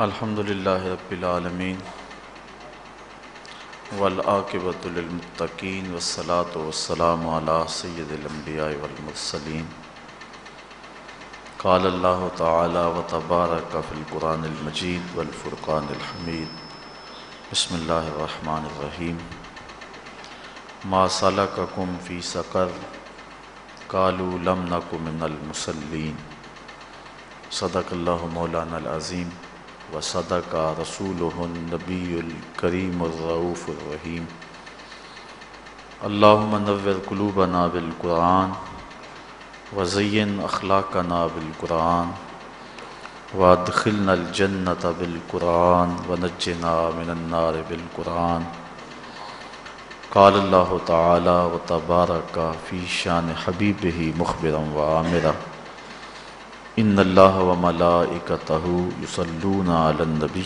الحمدللہ رب العالمین والعاقبۃ للمتقین والصلاۃ والسلام علی سید الانبیاء والمرسلین قال اللہ تعالی وتبارک فی القرآن المجید والفرقان الحمید بسم اللہ الرحمن الرحیم ما سلککم فی سقر قالوا لم نک من المصلین صدق اللہ مولانا العظیم وصدق رسولہ النبی الکریم الرؤوف الرحیم اللہم نور قلوبنا بالقرآن وزین اخلاقنا بالقرآن وادخلنا الجنة بالقرآن ونجنا من النار بالقرآن قال اللہ تعالی وتبارک فی شان حبیبہ مخبرا وآمرا ان اللہ وملائکتہ یصلون علی النبی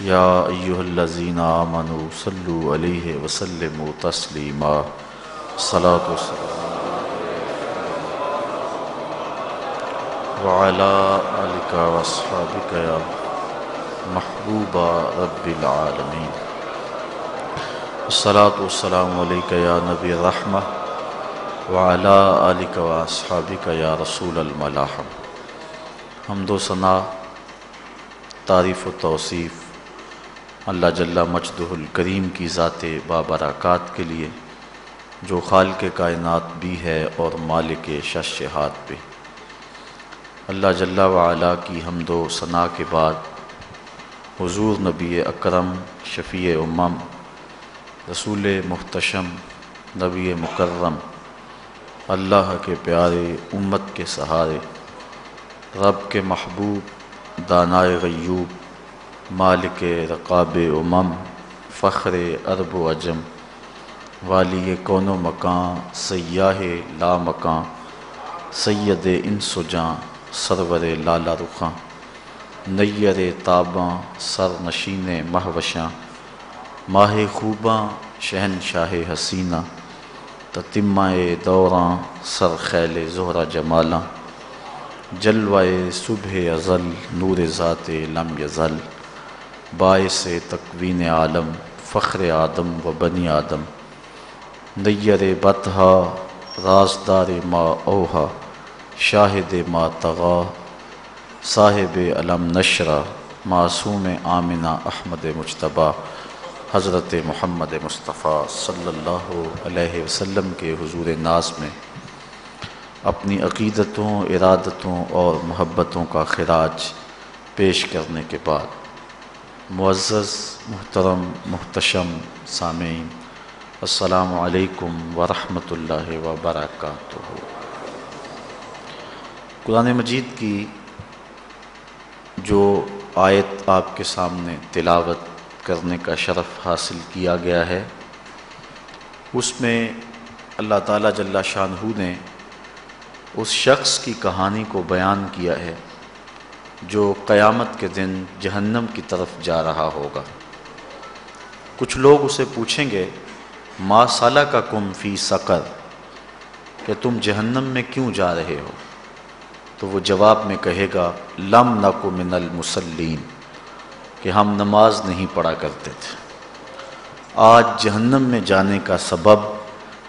یا ایہا الذین آمنوا صلوا علیہ وسلموا تسلیما الصلاۃ والسلام وعلی آلک واصحابک یا محبوب رب العالمین الصلاۃ والسلام علیک یا نبی الرحمہ وعلی آلک واصحابک یا رسول الملاحم۔ حمد و ثنا، تعریف و توصیف اللہ جل مجدہ الکریم کی ذات بابرکات کے لیے جو خالق کائنات بھی ہے اور مالک ششہات بھی۔ اللہ جل وعلا کی حمد و ثنا کے بعد حضور نبی اکرم شفیع امم رسول محتشم نبی مکرم اللہ کے پیارے امت کے سہارے رب کے محبوب دانائے غیوب مالک رقاب امم فخر عرب و عجم والی کون و مکان سیاہ لا مکان سید انس و جاں سرور لالا رخاں نیر تاباں سر نشین مہوشاں ماہ خوباں شہنشاہ حسینہ تتمہ دوراں سر خیل زہرہ جمالاں جلوہ صبح ازل نور ذات لم یزل باعث تکوین عالم فخر آدم و بنی آدم نیر بطحا رازدار ما اوہا شاہد ما طغا صاحب علم نشرہ معصوم آمنہ احمد مجتبیٰ حضرت محمد مصطفیٰ صلی اللہ علیہ وسلم کے حضور ناز میں اپنی عقیدتوں ارادتوں اور محبتوں کا خراج پیش کرنے کے بعد معزز محترم محتشم سامعین السلام علیکم ورحمۃ اللہ وبرکاتہ۔ قرآن مجید کی جو آیت آپ کے سامنے تلاوت کرنے کا شرف حاصل کیا گیا ہے اس میں اللہ تعالیٰ جل شانہ نے اس شخص کی کہانی کو بیان کیا ہے جو قیامت کے دن جہنم کی طرف جا رہا ہوگا۔ کچھ لوگ اسے پوچھیں گے ما سلککم فی سقر، کہ تم جہنم میں کیوں جا رہے ہو؟ تو وہ جواب میں کہے گا لم نک من المصلین، کہ ہم نماز نہیں پڑھا کرتے تھے۔ آج جہنم میں جانے کا سبب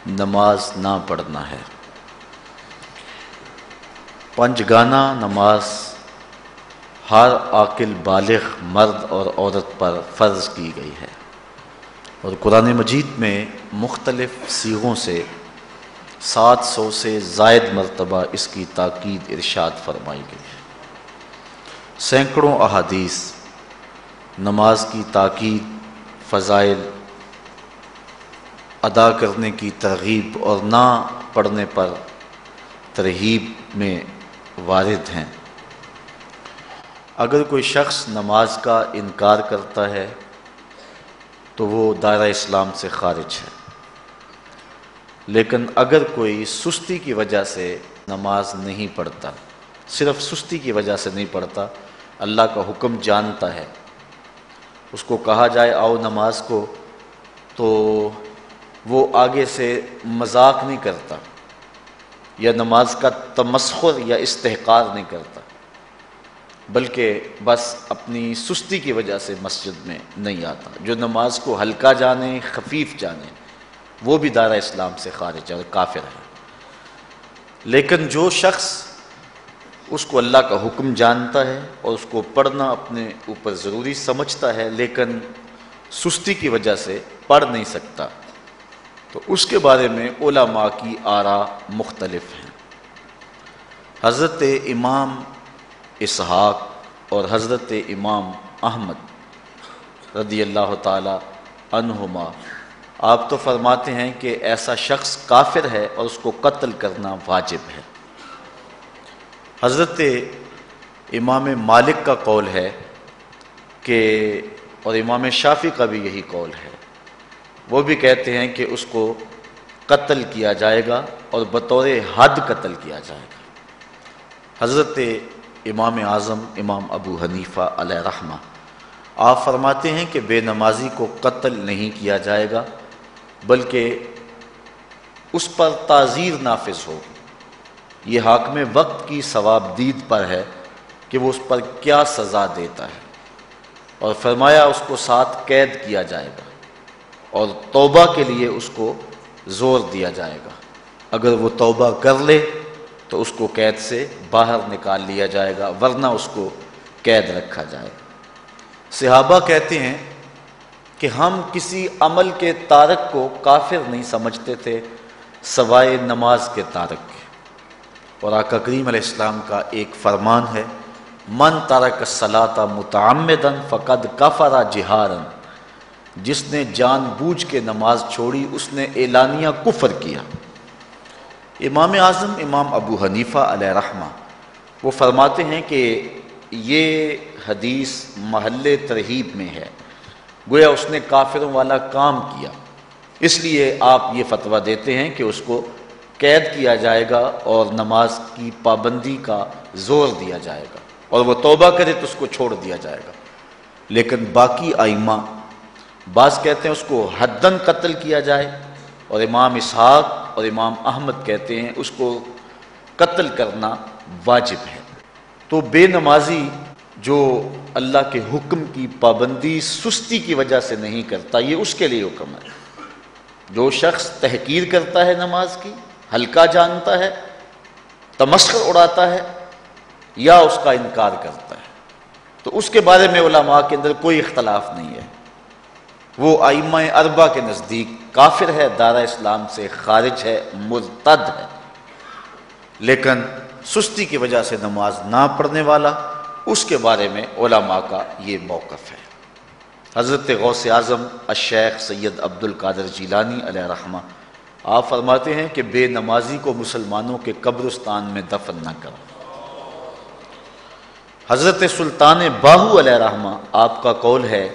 نماز نہ پڑھنا ہے۔ پنجگانہ نماز ہر عاقل بالغ مرد اور عورت پر فرض کی گئی ہے، اور قرآن مجید میں مختلف صیغوں سے 700 سے زائد مرتبہ اس کی تاکید ارشاد فرمائی گئی ہے۔ سینکڑوں احادیث نماز کی تاکید، فضائل، ادا کرنے کی ترغیب اور نہ پڑھنے پر ترہیب میں وارد ہیں۔ اگر کوئی شخص نماز کا انکار کرتا ہے تو وہ دائرہ اسلام سے خارج ہے، لیکن اگر کوئی سستی کی وجہ سے نماز نہیں پڑھتا، صرف سستی کی وجہ سے نہیں پڑھتا، اللہ کا حکم جانتا ہے، اس کو کہا جائے آؤ نماز کو تو وہ آگے سے مذاق نہیں کرتا یا نماز کا تمسخر یا استحقار نہیں کرتا، بلکہ بس اپنی سستی کی وجہ سے مسجد میں نہیں آتا۔ جو نماز کو ہلکا جانے، خفیف جانے، وہ بھی دائرہ اسلام سے خارج ہے اور کافر ہے۔ لیکن جو شخص اس کو اللہ کا حکم جانتا ہے اور اس کو پڑھنا اپنے اوپر ضروری سمجھتا ہے لیکن سستی کی وجہ سے پڑھ نہیں سکتا، تو اس کے بارے میں علماء کی آراء مختلف ہیں۔ حضرت امام اسحاق اور حضرت امام احمد رضی اللہ تعالی عنہما آپ تو فرماتے ہیں کہ ایسا شخص کافر ہے اور اس کو قتل کرنا واجب ہے۔ حضرت امام مالک کا قول ہے کہ، اور امام شافعی کا بھی یہی قول ہے، وہ بھی کہتے ہیں کہ اس کو قتل کیا جائے گا اور بطور حد قتل کیا جائے گا۔ حضرت امام اعظم امام ابو حنیفہ علیہ رحمہ آپ فرماتے ہیں کہ بے نمازی کو قتل نہیں کیا جائے گا بلکہ اس پر تعزیر نافذ ہوگی۔ یہ حاکم وقت کی ثواب دید پر ہے کہ وہ اس پر کیا سزا دیتا ہے، اور فرمایا اس کو ساتھ قید کیا جائے گا اور توبہ کے لیے اس کو زور دیا جائے گا۔ اگر وہ توبہ کر لے تو اس کو قید سے باہر نکال لیا جائے گا، ورنہ اس کو قید رکھا جائے گا۔ صحابہ کہتے ہیں کہ ہم کسی عمل کے تارک کو کافر نہیں سمجھتے تھے سوائے نماز کے تارک کے، اور آقا کریم علیہ السلام کا ایک فرمان ہے، من ترک الصلاۃ متعمدا فقد کفر جہارا، جس نے جان بوجھ کے نماز چھوڑی اس نے اعلانیہ کفر کیا۔ امام اعظم امام ابو حنیفہ علیہ رحمہ وہ فرماتے ہیں کہ یہ حدیث محل ترہیب میں ہے، گویا اس نے کافروں والا کام کیا، اس لیے آپ یہ فتویٰ دیتے ہیں کہ اس کو قید کیا جائے گا اور نماز کی پابندی کا زور دیا جائے گا، اور وہ توبہ کرے تو اس کو چھوڑ دیا جائے گا۔ لیکن باقی ائمہ بعض کہتے ہیں اس کو حداً قتل کیا جائے، اور امام اسحاق اور امام احمد کہتے ہیں اس کو قتل کرنا واجب ہے۔ تو بے نمازی جو اللہ کے حکم کی پابندی سستی کی وجہ سے نہیں کرتا، یہ اس کے لیے حکم ہے۔ جو شخص تحقیر کرتا ہے نماز کی، ہلکا جانتا ہے، تمسخر اڑاتا ہے یا اس کا انکار کرتا ہے، تو اس کے بارے میں علماء کے اندر کوئی اختلاف نہیں ہے، وہ ائمہ اربعہ کے نزدیک کافر ہے، دائرہ اسلام سے خارج ہے، مرتد ہے۔ لیکن سستی کی وجہ سے نماز نہ پڑھنے والا، اس کے بارے میں علماء کا یہ موقف ہے۔ حضرت غوث اعظم الشیخ سید عبد القادر جیلانی علیہ رحمہ آپ فرماتے ہیں کہ بے نمازی کو مسلمانوں کے قبرستان میں دفن نہ کرو۔ حضرت سلطان باہو علیہ رحمہ آپ کا قول ہے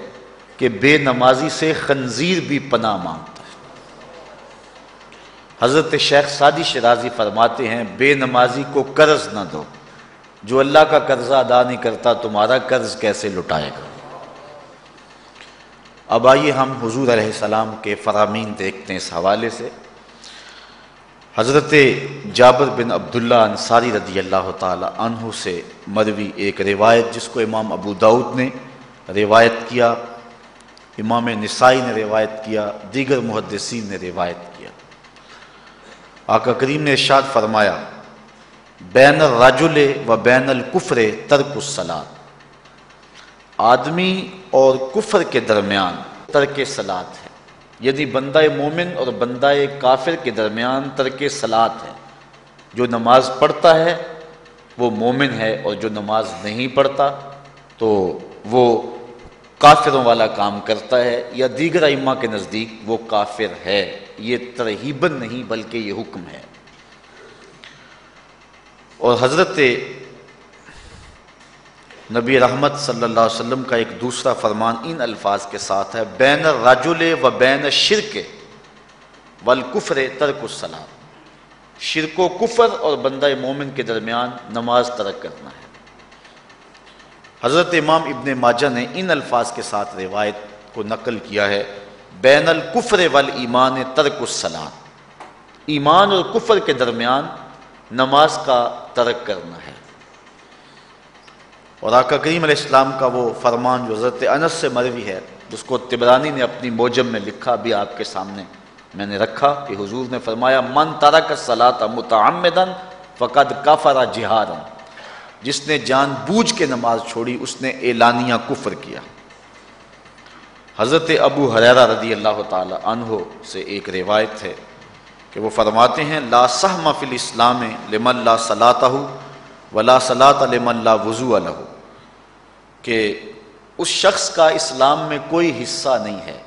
کہ بے نمازی سے خنزیر بھی پناہ مانگتا ہے۔ حضرت شیخ سعدی شیرازی فرماتے ہیں بے نمازی کو قرض نہ دو، جو اللہ کا قرضہ ادا نہیں کرتا تمہارا قرض کیسے لٹائے گا۔ اب آئیے ہم حضور علیہ السلام کے فرامین دیکھتے ہیں اس حوالے سے۔ حضرت جابر بن عبداللہ انصاری رضی اللہ تعالی عنہ سے مروی ایک روایت جس کو امام ابو داؤد نے روایت کیا، امام نسائی نے روایت کیا، دیگر محدثین نے روایت کیا۔ آقا کریم نے ارشاد فرمایا بین الرجل و بین الکفر ترک الصلاۃ، آدمی اور کفر کے درمیان ترک صلاۃ ہے، یعنی بندہ مومن اور بندہ کافر کے درمیان ترک صلاۃ ہے۔ جو نماز پڑھتا ہے وہ مومن ہے، اور جو نماز نہیں پڑھتا تو وہ کافروں والا کام کرتا ہے، یا دیگر ائمہ کے نزدیک وہ کافر ہے۔ یہ ترہیباً نہیں بلکہ یہ حکم ہے۔ اور حضرت نبی رحمت صلی اللہ علیہ وسلم کا ایک دوسرا فرمان ان الفاظ کے ساتھ ہے بین الرجل و بین الشرک والکفر ترک الصلاۃ، شرک و کفر اور بندہ مومن کے درمیان نماز ترک کرنا ہے۔ حضرت امام ابن ماجہ نے ان الفاظ کے ساتھ روایت کو نقل کیا ہے بین الکفر والایمان ترک الصلاۃ، ایمان اور کفر کے درمیان نماز کا ترک کرنا ہے۔ اور آقا کریم علیہ السلام کا وہ فرمان جو حضرت انس سے مروی ہے، اس کو طبرانی نے اپنی موجم میں لکھا، بھی آپ کے سامنے میں نے رکھا، کہ حضور نے فرمایا من ترک الصلاۃ متعمدا فقد کفر جہارا، جس نے جان بوجھ کے نماز چھوڑی اس نے اعلانیہ کفر کیا۔ حضرت ابو ہریرہ رضی اللہ تعالی عنہ سے ایک روایت ہے کہ وہ فرماتے ہیں لا سہم فی الاسلام لمن لا صلاۃ ولا صلاۃ لمن لا وضوء لہ، کہ اس شخص کا اسلام میں کوئی حصہ نہیں ہے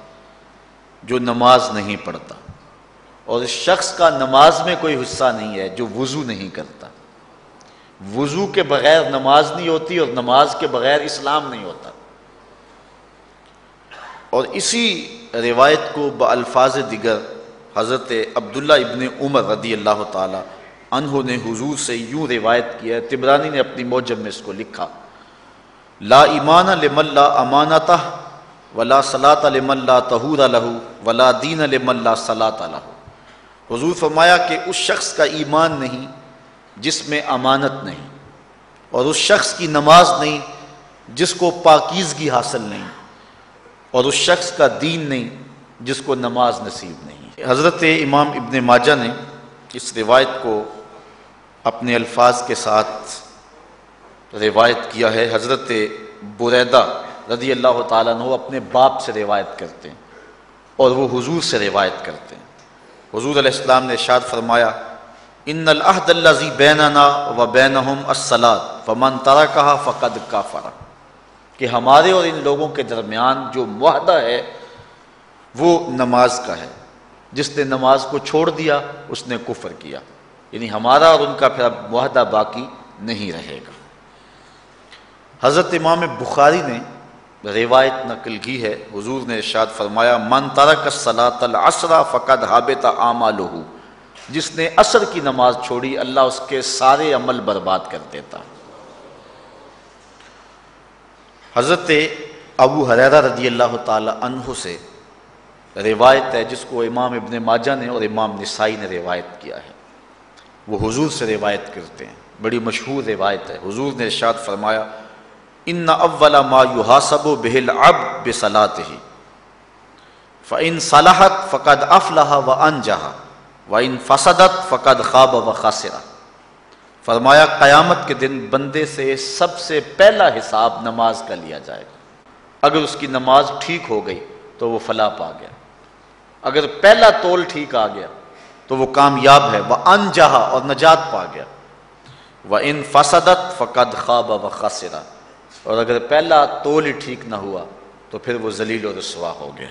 جو نماز نہیں پڑھتا، اور اس شخص کا نماز میں کوئی حصہ نہیں ہے جو وضو نہیں کرتا۔ وضو کے بغیر نماز نہیں ہوتی اور نماز کے بغیر اسلام نہیں ہوتا۔ اور اسی روایت کو بالفاظ دیگر حضرت عبداللہ ابن عمر رضی اللہ تعالی عنہ نے حضور سے یوں روایت کیا ہے، طبرانی نے اپنی موجم میں اس کو لکھا، لا ایمان لمن لا امانتہ ولا صلاۃ لمن لا طہور لہ ولا دین لمن لا صلاۃ لہ۔ حضور فرمایا کہ اس شخص کا ایمان نہیں جس میں امانت نہیں، اور اس شخص کی نماز نہیں جس کو پاکیزگی حاصل نہیں، اور اس شخص کا دین نہیں جس کو نماز نصیب نہیں۔ حضرت امام ابن ماجہ نے اس روایت کو اپنے الفاظ کے ساتھ روایت کیا ہے۔ حضرت بریدہ رضی اللہ تعالیٰ عنہ اپنے باپ سے روایت کرتے ہیں اور وہ حضور سے روایت کرتے ہیں۔ حضور علیہ السلام نے ارشاد فرمایا ان العہد الذی بیننا و بینہم الصلاۃ فمن ترکھا فقد کفر، کہ ہمارے اور ان لوگوں کے درمیان جو معاہدہ ہے وہ نماز کا ہے، جس نے نماز کو چھوڑ دیا اس نے کفر کیا، یعنی ہمارا اور ان کا پھر اب معاہدہ باقی نہیں رہے گا۔ حضرت امام بخاری نے روایت نقل کی ہے، حضور نے ارشاد فرمایا من ترک الصلاۃ العصر فقد حبط اعمالہ، جس نے عصر کی نماز چھوڑی اللہ اس کے سارے عمل برباد کر دیتا۔ حضرت ابو ہریرہ رضی اللہ تعالی عنہ سے روایت ہے جس کو امام ابن ماجہ نے اور امام نسائی نے روایت کیا ہے، وہ حضور سے روایت کرتے ہیں، بڑی مشہور روایت ہے۔ حضور نے ارشاد فرمایا ان اول ما یحاسب بہ العبد بصلاتہ فان صلحت فقد افلح وانجح وان فسدت فقد خاب وخسر۔ فرمایا قیامت کے دن بندے سے سب سے پہلا حساب نماز کا لیا جائے گا، اگر اس کی نماز ٹھیک ہو گئی تو وہ فلاح پا گیا، اگر پہلا تول ٹھیک آ گیا تو وہ کامیاب ہے، وانجح اور نجات پا گیا، وان فسدت فقد خاب وخسر، اور اگر پہلا تول ہی ٹھیک نہ ہوا تو پھر وہ ذلیل و رسوا ہو گیا۔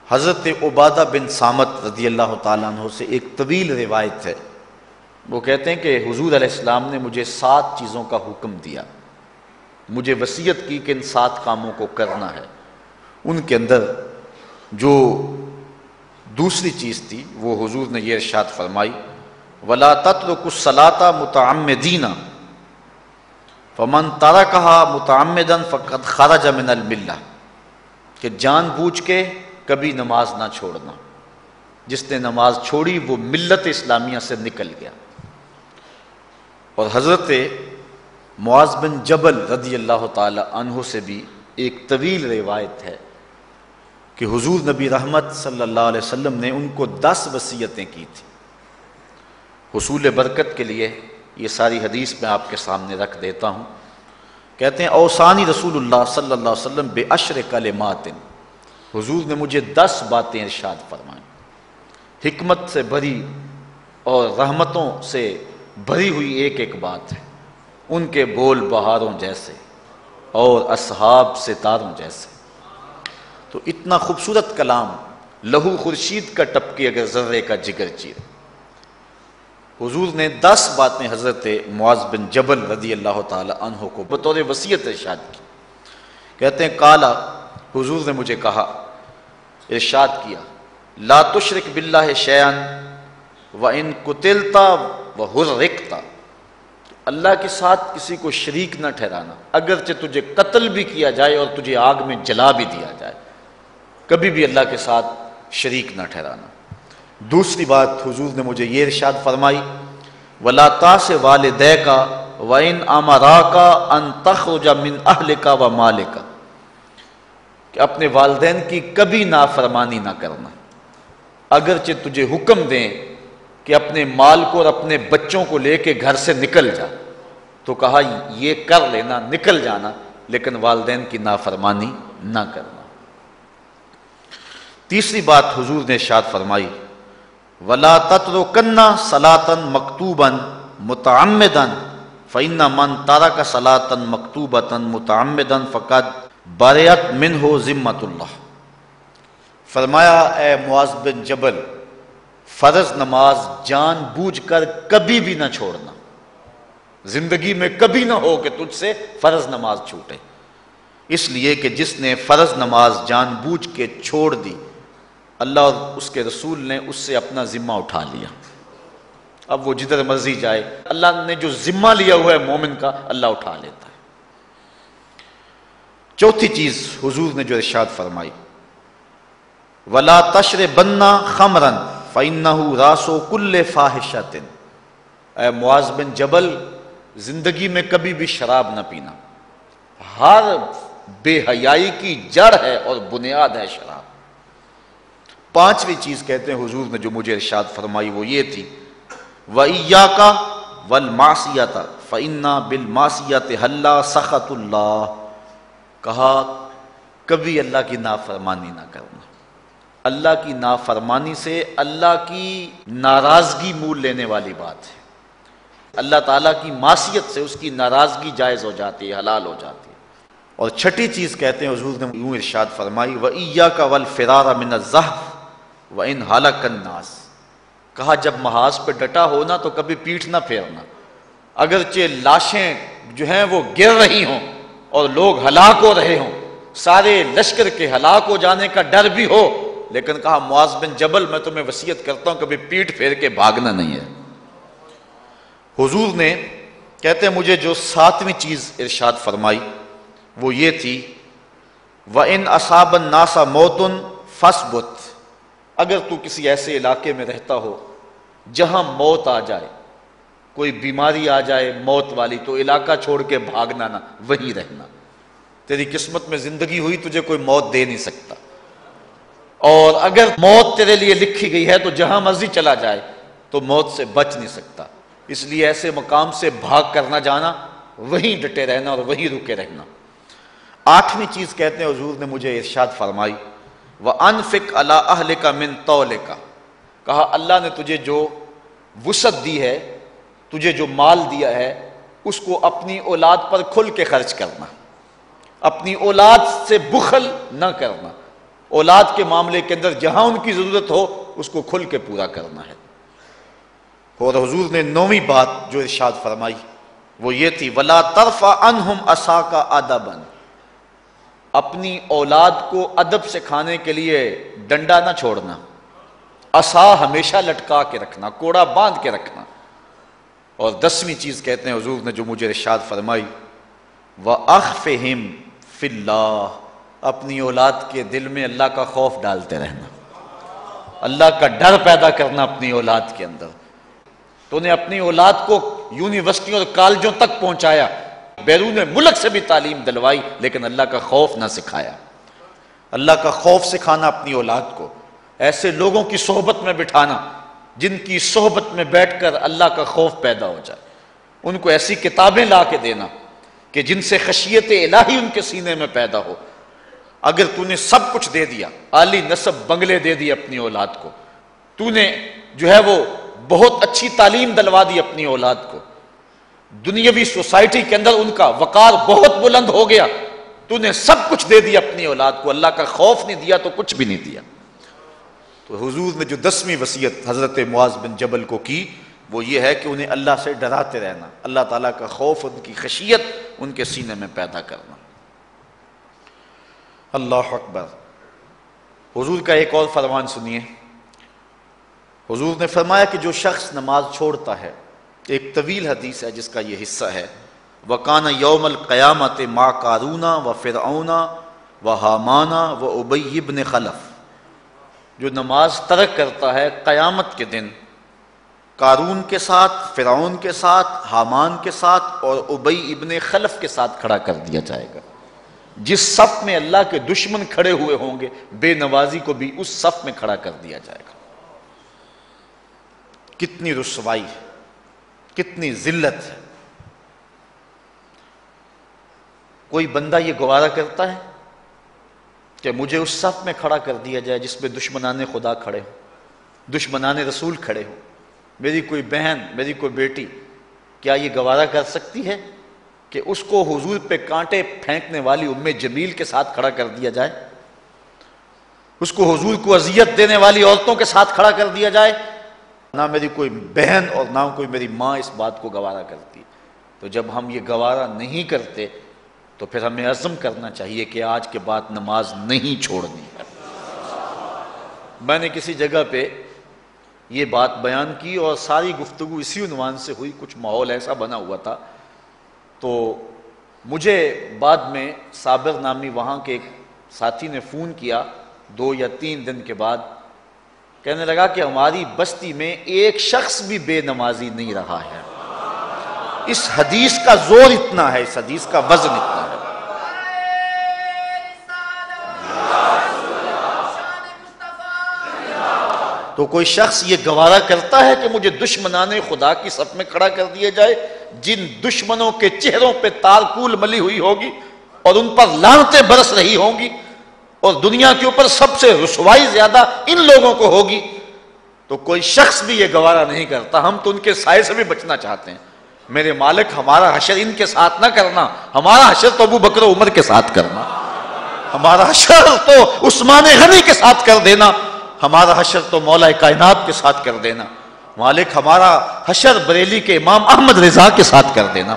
حضرت عبادہ بن صامت رضی اللہ تعالیٰ عنہ سے ایک طویل روایت ہے، وہ کہتے ہیں کہ حضور علیہ السلام نے مجھے 7 چیزوں کا حکم دیا، مجھے وصیت کی کہ ان 7 کاموں کو کرنا ہے۔ ان کے اندر جو دوسری چیز تھی وہ حضور نے یہ ارشاد فرمائی وَلَا تَتْرُكُوا الصَّلَاةَ مُتَعَمِّدِينَ فَمَن تَرَكَهَا مُتَعَمِّدًا فَقَدْ خَرَجَ مِنَ الْمِلَّةِ، کہ جان بوجھ کے کبھی نماز نہ چھوڑنا، جس نے نماز چھوڑی وہ ملت اسلامیہ سے نکل گیا۔ اور حضرت معاذ بن جبل رضی اللہ تعالی عنہ سے بھی ایک طویل روایت ہے کہ حضور نبی رحمت صلی اللہ علیہ وسلم نے ان کو 10 وصیتیں کی تھیں حصول برکت کے لیے۔ یہ ساری حدیث میں آپ کے سامنے رکھ دیتا ہوں۔ کہتے ہیں اوصانی رسول اللہ صلی اللہ علیہ وسلم بعشر کلمات، حضور نے مجھے 10 باتیں ارشاد فرمائیں، حکمت سے بھری اور رحمتوں سے بھری ہوئی ایک ایک بات ہے، ان کے بول بہاروں جیسے اور اصحاب ستاروں جیسے۔ تو اتنا خوبصورت کلام، لہو خورشید کا ٹپکے اگر ذرے کا جگر چیر۔ حضور نے 10 باتیں حضرت معاذ بن جبل رضی اللہ تعالی عنہ کو بطور وصیت ارشاد کی۔ کہتے ہیں کالا، حضور نے مجھے کہا، ارشاد کیا لا تشرک باللہ شیئا وان قتلت وحرقت، اللہ کے ساتھ کسی کو شریک نہ ٹھہرانا، اگرچہ تجھے قتل بھی کیا جائے اور تجھے آگ میں جلا بھی دیا جائے، کبھی بھی اللہ کے ساتھ شریک نہ ٹھہرانا۔ دوسری بات حضور نے مجھے یہ ارشاد فرمائی وَلَا تَعْصِ وَالِدَيْكَ وَإِنْ أَمَرَاكَ أَن تَخْرُجَ مِنْ أَهْلِكَ وَمَالِكَ کہ اپنے والدین کی کبھی نافرمانی نہ کرنا، اگرچہ تجھے حکم دیں کہ اپنے مال کو اور اپنے بچوں کو لے کے گھر سے نکل جا، تو کہا یہ کر لینا، نکل جانا، لیکن والدین کی نافرمانی نہ کرنا۔ تیسری بات حضور نے ارشاد فرمائی وَلَا تَتْرُكَنَّ صَلَاةً مَكْتُوبًا مُتَعَمِّدًا فَإِنَّ مَنْ تَرَكَ صَلَاةً مَكْتُوبَةً مُتَعَمِّدًا فَقَدْ بَرِئَتْ مِنْهُ ذِمَّةُ اللَّهِ۔ فرمایا اے معاذ بن جبل، فرض نماز جان بوجھ کر کبھی بھی نہ چھوڑنا، زندگی میں کبھی نہ ہو کہ تجھ سے فرض نماز چھوٹے، اس لیے کہ جس نے فرض نماز جان بوجھ کے چھوڑ دی، اللہ اور اس کے رسول نے اس سے اپنا ذمہ اٹھا لیا۔ اب وہ جدھر مرضی جائے، اللہ نے جو ذمہ لیا ہوا ہے مومن کا، اللہ اٹھا لیتا ہے۔ چوتھی چیز حضور نے جو ارشاد فرمائی وَلَا تَشْرِبَنَّ خَمْرًا فَإِنَّهُ رَأْسُ كُلِّ فَاحِشَةٍ، اے معاذ بن جبل، زندگی میں کبھی بھی شراب نہ پینا، ہر بے حیائی کی جڑ ہے اور بنیاد ہے شراب۔ پانچویں چیز کہتے ہیں حضور نے جو مجھے ارشاد فرمائی وہ یہ تھی وَإِيَّاكَ وَالْمَعْصِيَةَ فَإِنَّ بِالْمَعْصِيَةِ حَلَّ سَخَطُ اللَّهِ، کہا کبھی اللہ کی نافرمانی نہ کرنا، اللہ کی نافرمانی سے اللہ کی ناراضگی مول لینے والی بات ہے، اللہ تعالیٰ کی معصیت سے اس کی ناراضگی جائز ہو جاتی ہے، حلال ہو جاتی ہے۔ اور چھٹی چیز کہتے ہیں حضور نے یوں ارشاد فرمائی وَإِيَّاكَ وَالْفِرَارَ مِنَ الزَّحْفِ وَإِنْ هَلَكَ النَّاسِ، کہا جب محاذ پہ ڈٹا ہونا تو کبھی پیٹھ نہ پھیرنا، اگرچہ لاشیں جو ہیں وہ گر رہی ہوں اور لوگ ہلاک ہو رہے ہوں، سارے لشکر کے ہلاک ہو جانے کا ڈر بھی ہو، لیکن کہا معاذ بن جبل میں تمہیں وصیت کرتا ہوں کبھی پیٹھ پھیر کے بھاگنا نہیں ہے۔ حضور نے کہتے ہیں مجھے جو ساتویں چیز ارشاد فرمائی وہ یہ تھی وَإِنْ أَصَابَ النَّاسَ مَوْتٌ فَاصْبُتْ، اگر تو کسی ایسے علاقے میں رہتا ہو جہاں موت آ جائے، کوئی بیماری آ جائے موت والی، تو علاقہ چھوڑ کے بھاگنا نہ، وہیں رہنا، تیری قسمت میں زندگی ہوئی تجھے کوئی موت دے نہیں سکتا، اور اگر موت تیرے لیے لکھی گئی ہے تو جہاں مرضی چلا جائے تو موت سے بچ نہیں سکتا، اس لیے ایسے مقام سے بھاگ کر نہ جانا، وہیں ڈٹے رہنا اور وہیں رکے رہنا۔ آٹھویں چیز کہتے ہیں حضور نے مجھے ارشاد فرمائی وَأَنفِقْ عَلَىٰ أَهْلِكَ مِن طَوْلِكَ، کہا اللہ نے تجھے جو وسعت دی ہے، تجھے جو مال دیا ہے، اس کو اپنی اولاد پر کھل کے خرچ کرنا، اپنی اولاد سے بخل نہ کرنا، اولاد کے معاملے کے اندر جہاں ان کی ضرورت ہو اس کو کھل کے پورا کرنا ہے۔ اور حضور نے نویں بات جو ارشاد فرمائی وہ یہ تھی وَلَا تَرْفَعْ عَنْهُمْ عَصَاكَ أَدَبًا، اپنی اولاد کو ادب سکھانے کے لیے ڈنڈا نہ چھوڑنا، عصا ہمیشہ لٹکا کے رکھنا، کوڑا باندھ کے رکھنا۔ اور دسویں چیز کہتے ہیں حضور نے جو مجھے ارشاد فرمائی وَأَخْفِهِمْ فِي اللَّهِ، اپنی اولاد کے دل میں اللہ کا خوف ڈالتے رہنا، اللہ کا ڈر پیدا کرنا اپنی اولاد کے اندر۔ تو نے اپنی اولاد کو یونیورسٹیوں اور کالجوں تک پہنچایا، بیرون ملک سے بھی تعلیم دلوائی، لیکن اللہ کا خوف نہ سکھایا۔ اللہ کا خوف سکھانا اپنی اولاد کو، ایسے لوگوں کی صحبت میں بٹھانا جن کی صحبت میں بیٹھ کر اللہ کا خوف پیدا ہو جائے، ان کو ایسی کتابیں لا کے دینا کہ جن سے خشیت الہی ان کے سینے میں پیدا ہو۔ اگر تو نے سب کچھ دے دیا، عالی نسب بنگلے دے دی اپنی اولاد کو، تو نے جو ہے وہ بہت اچھی تعلیم دلوا دی اپنی اولاد کو، دنیاوی سوسائٹی کے اندر ان کا وقار بہت بلند ہو گیا، تو نے سب کچھ دے دیا اپنی اولاد کو، اللہ کا خوف نہیں دیا تو کچھ بھی نہیں دیا۔ تو حضور نے جو 10ویں وصیت حضرت معاذ بن جبل کو کی وہ یہ ہے کہ انہیں اللہ سے ڈراتے رہنا، اللہ تعالیٰ کا خوف، ان کی خشیت ان کے سینے میں پیدا کرنا۔ اللہ اکبر۔ حضور کا ایک اور فرمان سنیے، حضور نے فرمایا کہ جو شخص نماز چھوڑتا ہے، ایک طویل حدیث ہے جس کا یہ حصہ ہے وَقَانَ يَوْمَ الْقِيَامَةِ مَعَ قَارُونَ وَفِرْعَوْنَ وَحَامَانَ وَأُبَيِّ بْنِ خَلَف، جو نماز ترک کرتا ہے قیامت کے دن قارون کے ساتھ، فرعون کے ساتھ، حامان کے ساتھ اور ابی ابن خلف کے ساتھ کھڑا کر دیا جائے گا۔ جس صف میں اللہ کے دشمن کھڑے ہوئے ہوں گے، بے نوازی کو بھی اس صف میں کھڑا کر دیا جائے گا۔ کتنی رسوائی ہے، کتنی ذلت ہے۔ کوئی بندہ یہ گوارا کرتا ہے کہ مجھے اس صف میں کھڑا کر دیا جائے جس میں دشمنان خدا کھڑے ہوں، دشمنان رسول کھڑے ہوں؟ میری کوئی بہن، میری کوئی بیٹی کیا یہ گوارا کر سکتی ہے کہ اس کو حضور پہ کانٹے پھینکنے والی ام جمیل کے ساتھ کھڑا کر دیا جائے؟ اس کو حضور کو اذیت دینے والی عورتوں کے ساتھ کھڑا کر دیا جائے؟ نہ میری کوئی بہن اور نہ کوئی میری ماں اس بات کو گوارا کرتی۔ تو جب ہم یہ گوارا نہیں کرتے تو پھر ہمیں عزم کرنا چاہیے کہ آج کے بعد نماز نہیں چھوڑنی ہے۔ میں نے کسی جگہ پہ یہ بات بیان کی اور ساری گفتگو اسی عنوان سے ہوئی، کچھ ماحول ایسا بنا ہوا تھا۔ تو مجھے بعد میں صابر نامی وہاں کے ایک ساتھی نے فون کیا 2 یا 3 دن کے بعد، کہنے لگا کہ ہماری بستی میں ایک شخص بھی بے نمازی نہیں رہا ہے۔ اس حدیث کا زور اتنا ہے، اس حدیث کا وزن اتنا ہے۔ تو کوئی شخص یہ گوارا کرتا ہے کہ مجھے دشمنان خدا کی صف میں کھڑا کر دیا جائے، جن دشمنوں کے چہروں پہ تارکول ملی ہوئی ہوگی اور ان پر لعنتیں برس رہی ہوں گی، اور دنیا کے اوپر سب سے رسوائی زیادہ ان لوگوں کو ہوگی، تو کوئی شخص بھی یہ گوارا نہیں کرتا۔ ہم تو ان کے سائے سے بھی بچنا چاہتے ہیں۔ میرے مالک، ہمارا حشر ان کے ساتھ نہ کرنا، ہمارا حشر تو ابو بکر و عمر کے ساتھ کرنا، ہمارا حشر تو عثمان غنی کے ساتھ کر دینا، ہمارا حشر تو مولا کائنات کے ساتھ کر دینا۔ مالک، ہمارا حشر بریلی کے امام احمد رضا کے ساتھ کر دینا،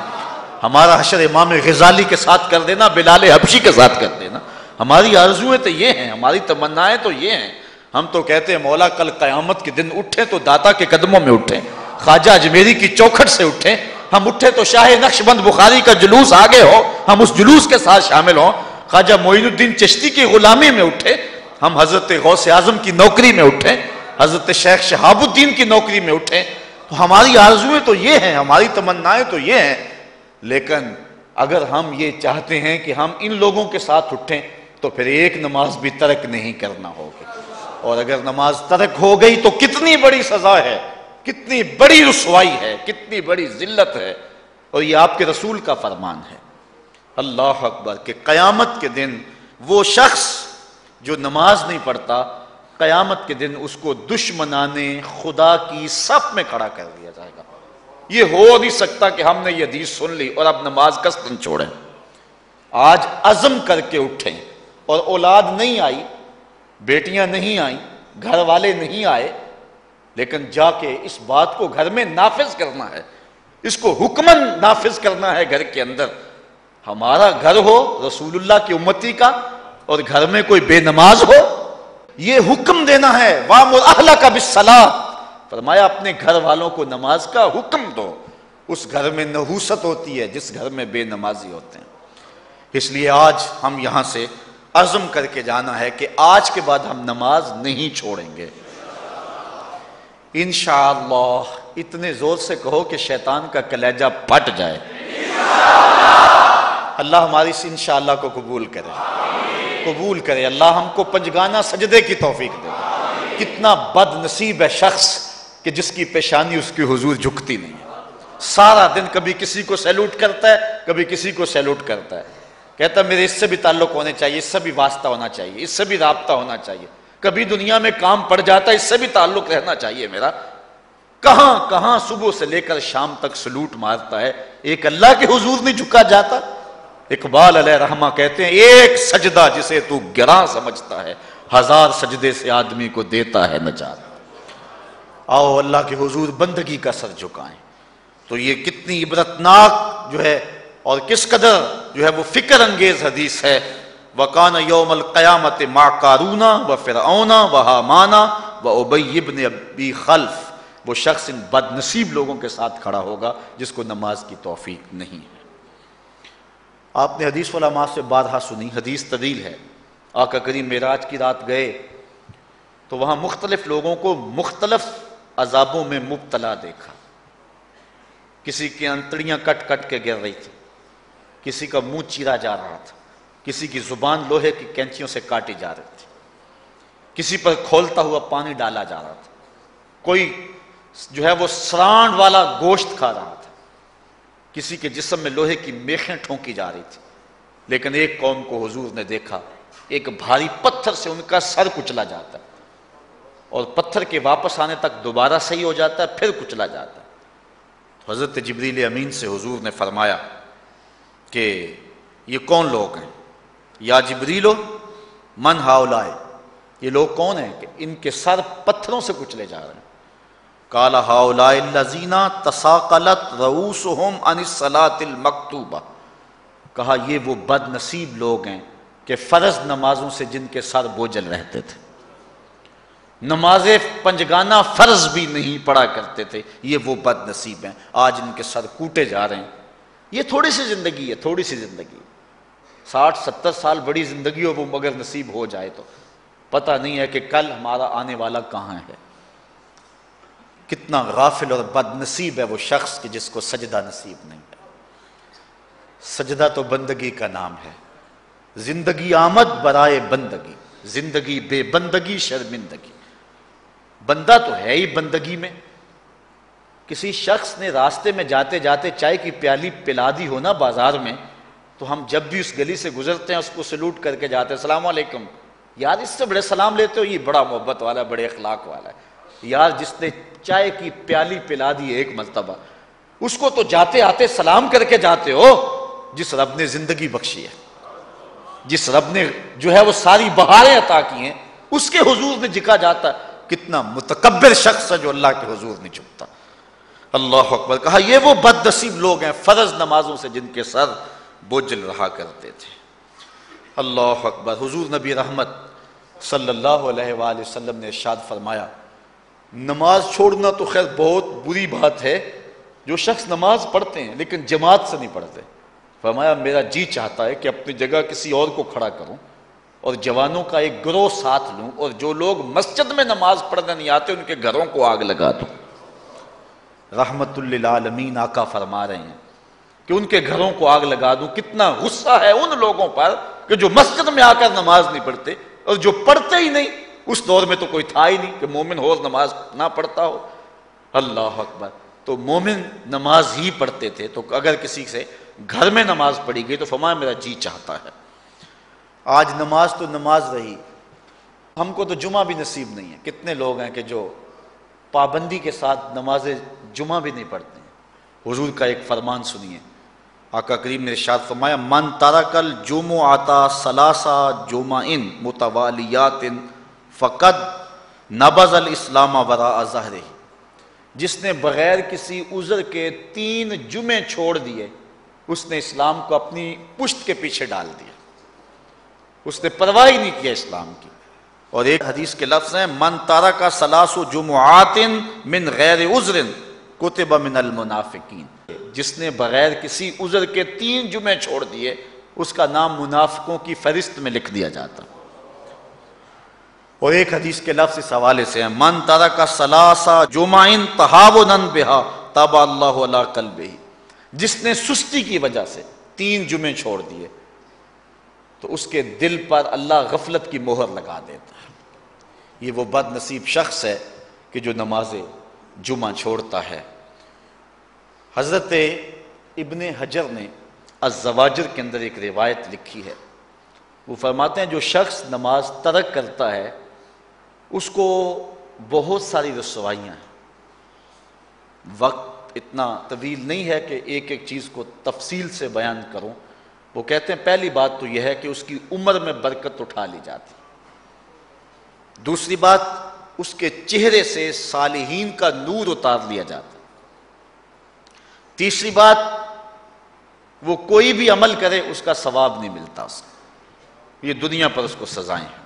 ہمارا حشر امام غزالی کے ساتھ کر دینا، بلال حبشی کے ساتھ کر دینا۔ ہماری آرزویں تو یہ ہیں، ہماری تمنائیں تو یہ ہیں۔ ہم تو کہتے ہیں مولا کل قیامت کے دن اٹھیں تو داتا کے قدموں میں اٹھیں، خواجہ اجمیری کی چوکھٹ سے اٹھیں، ہم اٹھے تو شاہ نقش بند بخاری کا جلوس آگے ہو، ہم اس جلوس کے ساتھ شامل ہوں، خواجہ معین الدین چشتی کی غلامی میں اٹھے، ہم حضرت غوث اعظم کی نوکری میں اٹھیں، حضرت شیخ شہاب الدین کی نوکری میں اٹھیں۔ تو ہماری آرزویں تو یہ ہیں، ہماری تمنائیں تو یہ ہیں، لیکن اگر ہم یہ چاہتے ہیں کہ ہم ان لوگوں کے ساتھ اٹھیں تو پھر ایک نماز بھی ترک نہیں کرنا ہوگی، اور اگر نماز ترک ہو گئی تو کتنی بڑی سزا ہے، کتنی بڑی رسوائی ہے، کتنی بڑی ذلت ہے۔ اور یہ آپ کے رسول کا فرمان ہے، اللہ اکبر، کہ قیامت کے دن وہ شخص جو نماز نہیں پڑھتا، قیامت کے دن اس کو دشمنان خدا کی صف میں کھڑا کر دیا جائے گا۔ یہ ہو نہیں سکتا کہ ہم نے یہ حدیث سن لی اور اب نماز قصداً چھوڑیں۔ آج عزم کر کے اٹھیں، اور اولاد نہیں آئی، بیٹیاں نہیں آئیں، گھر والے نہیں آئے، لیکن جا کے اس بات کو گھر میں نافذ کرنا ہے، اس کو حکماً نافذ کرنا ہے گھر کے اندر۔ ہمارا گھر ہو رسول اللہ کی امتی کا اور گھر میں کوئی بے نماز ہو، یہ حکم دینا ہے، وَأْمُرْ أَهْلَكَ بِالصَّلَاةِ، فرمایا اپنے گھر والوں کو نماز کا حکم دو۔ اس گھر میں نحوست ہوتی ہے جس گھر میں بے نمازی ہوتے ہیں۔ اس لیے آج ہم یہاں سے عزم کر کے جانا ہے کہ آج کے بعد ہم نماز نہیں چھوڑیں گے انشاءاللہ۔ اتنے زور سے کہو کہ شیطان کا کلیجہ پھٹ جائے۔ اللہ ہماری اس انشاءاللہ کو قبول کرے، قبول کرے۔ اللہ ہم کو پنجگانہ سجدے کی توفیق دے۔ کتنا بد نصیب ہے شخص کہ جس کی پیشانی اس کی حضور جھکتی نہیں ہے، سارا دن کبھی کسی کو سیلوٹ کرتا ہے، کبھی کسی کو سیلوٹ کرتا ہے، کہتا ہے میرے اس سے بھی تعلق ہونے چاہیے، اس سے بھی واسطہ ہونا چاہیے، اس سے بھی رابطہ ہونا چاہیے، کبھی دنیا میں کام پڑ جاتا ہے، اس سے بھی تعلق رہنا چاہیے میرا۔ کہاں کہاں صبح سے لے کر شام تک سلوٹ مارتا ہے، ایک اللہ کے حضور نہیں جھکا جاتا۔ اقبال علیہ رحمہ کہتے ہیں ایک سجدہ جسے تو گراں سمجھتا ہے، 1000 سجدے سے آدمی کو دیتا ہے نجات۔ آؤ اللہ کے حضور بندگی کا سر جھکائیں۔ تو یہ کتنی عبرتناک جو ہے اور کس قدر جو ہے وہ فکر انگیز حدیث ہے۔ وَقَانَ يَوْمَ الْقِيَامَةِ مَعَ قَارُونَ وَفِرْعَوْنَ وَحَامَانَ وَأُبَيِّ بْنِ أَبِي خَلْف، وہ شخص ان بد نصیب لوگوں کے ساتھ کھڑا ہوگا جس کو نماز کی توفیق نہیں ہے۔ آپ نے حدیث علماء سے بارہا سنی، حدیث طویل ہے۔ آقا کریم معراج کی رات گئے تو وہاں مختلف لوگوں کو مختلف عذابوں میں مبتلا دیکھا. کسی کی انتڑیاں کٹ کٹ کے گر رہی تھی، کسی کا منہ چیرا جا رہا تھا، کسی کی زبان لوہے کی کینچیوں سے کاٹی جا رہی تھی، کسی پر کھولتا ہوا پانی ڈالا جا رہا تھا، کوئی جو ہے وہ سرانڈ والا گوشت کھا رہا تھا، کسی کے جسم میں لوہے کی میخیں ٹھونکی جا رہی تھی. لیکن ایک قوم کو حضور نے دیکھا، ایک بھاری پتھر سے ان کا سر کچلا جاتا ہے اور پتھر کے واپس آنے تک دوبارہ صحیح ہو جاتا ہے، پھر کچلا جاتا ہے. تو حضرت جبریل امین سے حضور نے فرمایا کہ یہ کون لوگ ہیں؟ یا جبریلو من ہاؤلائے، یہ لوگ کون ہیں کہ ان کے سر پتھروں سے کچلے جا رہے ہیں؟ قال ہاؤلائے الذین تثاقلت رؤوسہم عن الصلاۃ المکتوبہ، کہا یہ وہ بد نصیب لوگ ہیں کہ فرض نمازوں سے جن کے سر بوجھل رہتے تھے، نماز پنجگانہ فرض بھی نہیں پڑھا کرتے تھے، یہ وہ بد نصیب ہیں، آج ان کے سر کوٹے جا رہے ہیں. یہ تھوڑی سی زندگی ہے، تھوڑی سی زندگی، 60-70 سال بڑی زندگی ہو وہ مگر نصیب ہو جائے تو پتہ نہیں ہے کہ کل ہمارا آنے والا کہاں ہے. کتنا غافل اور بد نصیب ہے وہ شخص کہ جس کو سجدہ نصیب نہیں ہے. سجدہ تو بندگی کا نام ہے. زندگی آمد برائے بندگی، زندگی بے بندگی شرمندگی. بندہ تو ہے ہی بندگی میں. کسی شخص نے راستے میں جاتے جاتے چائے کی پیالی پلا دی ہو نا بازار میں، تو ہم جب بھی اس گلی سے گزرتے ہیں اس کو سلوٹ کر کے جاتے ہیں، السلام علیکم. یار اس سے بڑے سلام لیتے ہو، یہ بڑا محبت والا ہے، بڑے اخلاق والا ہے. یار جس نے چائے کی پیالی پلا دی ایک مرتبہ، اس کو تو جاتے آتے سلام کر کے جاتے ہو. جس رب نے زندگی بخشی ہے، جس رب نے جو ہے وہ ساری بہاریں عطا کی ہیں، اس کے حضور میں جھکا جاتا ہے. کتنا متکبر شخص ہے جو اللہ کے حضور نہیں جھکتا. اللہ اکبر. کہا یہ وہ بد نصیب لوگ ہیں فرض نمازوں سے جن کے سر بوجھل رہا کرتے تھے. اللہ اکبر. حضور نبی رحمت صلی اللہ علیہ وآلہ وسلم نے ارشاد فرمایا، نماز چھوڑنا تو خیر بہت بری بات ہے. جو شخص نماز پڑھتے ہیں لیکن جماعت سے نہیں پڑھتے، فرمایا میرا جی چاہتا ہے کہ اپنی جگہ کسی اور کو کھڑا کروں اور جوانوں کا ایک گروہ ساتھ لوں، اور جو لوگ مسجد میں نماز پڑھنے نہیں آتے ان کے گھروں کو آگ لگا دوں. رحمت للعالمین آقا فرما رہے ہیں کہ ان کے گھروں کو آگ لگا دوں. کتنا غصہ ہے ان لوگوں پر کہ جو مسجد میں آ کر نماز نہیں پڑھتے، اور جو پڑھتے ہی نہیں. اس دور میں تو کوئی تھا ہی نہیں کہ مومن ہو اور نماز نہ پڑھتا ہو. اللہ اکبر. تو مومن نماز ہی پڑھتے تھے، تو اگر کسی سے گھر میں نماز پڑھی گئی تو فرمایا میرا جی چاہتا ہے. آج نماز تو نماز رہی، ہم کو تو جمعہ بھی نصیب نہیں ہے. کتنے لوگ ہیں کہ جو پابندی کے ساتھ نماز جمعہ بھی نہیں پڑھتے ہیں. حضور کا ایک فرمان سنیے. آقا کریم نے ارشاد فرمایا، من ترک الجمعۃ ثلاث جمع متوالیات فقد نبذ الاسلام وراء ظہرہ. جس نے بغیر کسی عذر کے 3 جمعے چھوڑ دیے، اس نے اسلام کو اپنی پشت کے پیچھے ڈال دیا. اس نے پرواہ ہی نہیں کیا اسلام کی. اور ایک حدیث کے لفظ ہیں، من ترک ثلاث جمعات من غیر عذر کتب من المنافقین. جس نے بغیر کسی عذر کے 3 جمعے چھوڑ دیے، اس کا نام منافقوں کی فہرست میں لکھ دیا جاتا. اور ایک حدیث کے لفظ اس حوالے سے ہیں، من ترک ثلاث جمع تہاونا بہا طبع اللہ علی قلبہ. جس نے سستی کی وجہ سے 3 جمعے چھوڑ دیے تو اس کے دل پر اللہ غفلت کی مہر لگا دیتا ہے. یہ وہ بد نصیب شخص ہے کہ جو نماز جمعہ چھوڑتا ہے. حضرت ابن حجر نے الزواجر کے اندر ایک روایت لکھی ہے. وہ فرماتے ہیں جو شخص نماز ترک کرتا ہے اس کو بہت ساری رسوائیاں ہیں. وقت اتنا طویل نہیں ہے کہ ایک ایک چیز کو تفصیل سے بیان کروں. وہ کہتے ہیں پہلی بات تو یہ ہے کہ اس کی عمر میں برکت اٹھا لی جاتی. دوسری بات، اس کے چہرے سے صالحین کا نور اتار لیا جاتا. تیسری بات، وہ کوئی بھی عمل کرے اس کا ثواب نہیں ملتا اس کو. یہ دنیا پر اس کو سزائیں ہیں.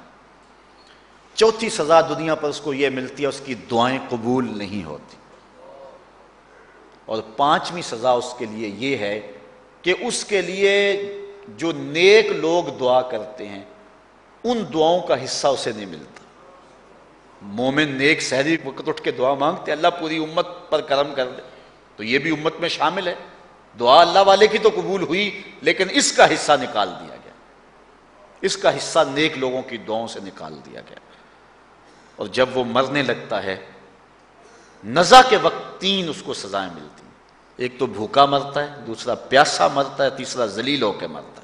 چوتھی سزا دنیا پر اس کو یہ ملتی ہے، اس کی دعائیں قبول نہیں ہوتی. اور 5ویں سزا اس کے لیے یہ ہے کہ اس کے لیے جو نیک لوگ دعا کرتے ہیں ان دعاؤں کا حصہ اسے نہیں ملتا. مومن نیک سحری وقت اٹھ کے دعا مانگتے اللہ پوری امت پر کرم کر دے، تو یہ بھی امت میں شامل ہے۔ دعا اللہ والے کی تو قبول ہوئی، لیکن اس کا حصہ نکال دیا گیا، اس کا حصہ نیک لوگوں کی دعاؤں سے نکال دیا گیا۔ اور جب وہ مرنے لگتا ہے، نزا کے وقت 3 اس کو سزائیں ملتی ہیں، ایک تو بھوکا مرتا ہے، دوسرا پیاسا مرتا ہے، تیسرا ذلیل ہو کے مرتا ہے۔